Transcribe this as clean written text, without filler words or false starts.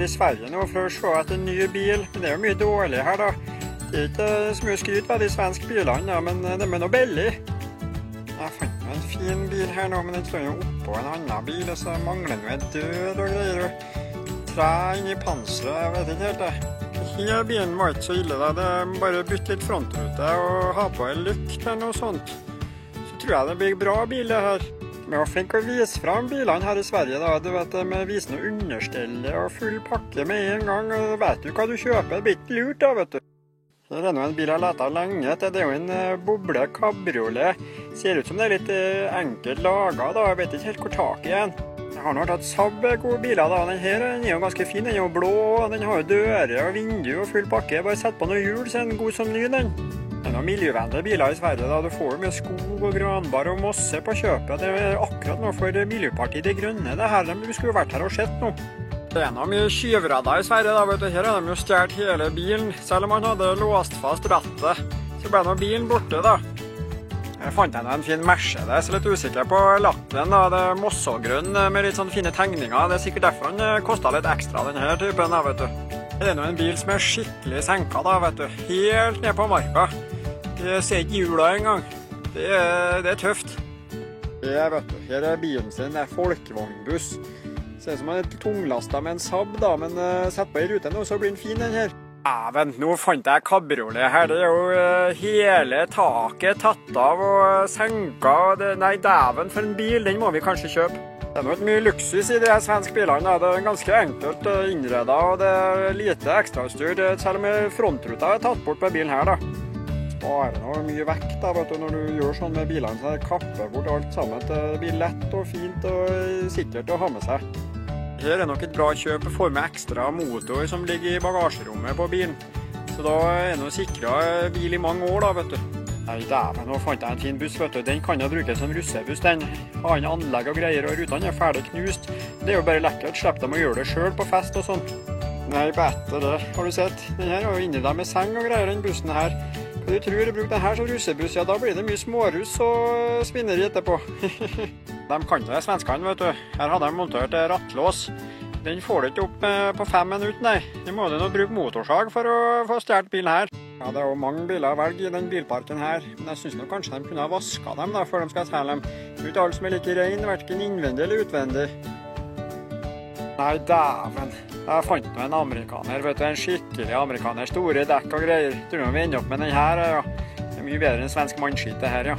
i Sverige nå for å se etter en ny bil. Men det er jo mye dårlig her da. Det er ikke så mye skryt av de svenske bilene, ja, men det er noe billig. Jeg fant meg en fin bil her nå, men den står jo oppå en annen bil, og så mangler den jo en dør og greier, og tre inn i panseret, jeg vet ikke helt det. Denne bilen var ikke så ille da, det er bare å bytte litt frontrute og ha på en lykt eller noe sånt. Så tror jeg det blir bra bil det her. Vi var flinke å vise frem bilene her i Sverige da, du vet, med vise noe understelle og full pakke med en gang, og vet du hva du kjøper, det blir ikke lurt da, vet du. Her er nå en bil jeg har letet lenge etter, det er jo en boble kabriolet. Ser ut som det er litt enkelt laget da, jeg vet ikke helt hvor tak i den. Jeg har nå tatt Saab gode biler da, den her er jo ganske fin, den er jo blå, den har jo dører og vinduer og full pakke. Bare sett på noen hjul, så er den god som ny den. Det er noen miljøvennlige biler i Sverige da, du får jo mye skog og granbar og mosse på kjøpet. Det er akkurat noe for Miljøpartiet De Grønne det her, de skulle jo vært her og sett nå. Det er noe mye skyvredder i Sverige da, vet du, her har de jo stjert hele bilen. Selv om han hadde låst fast rattet, så ble nå bilen borte da. Jeg fant en fin Mercedes, litt usikker på lakken da, det er mossogrønn med litt sånn fine tegninger. Det er sikkert derfor han kostet litt ekstra denne typen da, vet du. Det er nå en bil som er skikkelig senket da, vet du, helt ned på marka. Det ser ikke hjula engang. Det er tøft. Her, vet du, her er bilen sin, det er folkevognbuss. Ser ut som han er tunglastet med en Saab da, men sett på i ruten nå, så blir den fin den her. Ja, vent, nå fant jeg kabriolet her. Det er jo hele taket tatt av og senket. Nei, dæven for en bil, den må vi kanskje kjøpe. Det er noe mye luksus i de her svenske bilene. Det er ganske enkelt innredet, og det er lite ekstrautstyr, selv om frontruta er tatt bort på bilen her da. Sparer noe mye vekt da, vet du, når du gjør sånn med bilene, så kapper bort alt sammen. Det blir lett og fint og sikkert å ha med seg. Her er nok et bra kjøp, får med ekstra motor som ligger i bagasjerommet på bilen. Så da er det sikret bil i mange år da, vet du. Nei, dæven, nå fant jeg en fin buss, vet du. Den kan jeg bruke som russebuss, den. Har en anlegg og greier, og rutene er ferdig knust. Det er jo bare lekkert, slipp dem å gjøre det selv på fest og sånn. Nei, bedre det, har du sett? Den her er jo inni der med seng og greier, den bussen her. Hva du tror jeg bruker den her som russebuss, ja, da blir det mye småruss og spinneri etterpå. De kan det, svenskene, vet du. Her hadde de montert rattlås. Den får du ikke opp på 5 minutter, nei. Det må du nå bruke motorsag for å få stjert bilen her. Ja, det er jo mange biler å velge i den bilparken her, men jeg synes nok kanskje de kunne ha vasket dem da, før de skal selge dem. Det er ikke alle som er like ren, hverken innvendig eller utvendig. Nei, dæven. Jeg fant nå en amerikaner, vet du, en skikkelig amerikaner, store dekk og greier. Tror du vi ender opp med den her, ja. Det er mye bedre enn svensk mannskitt det her, ja.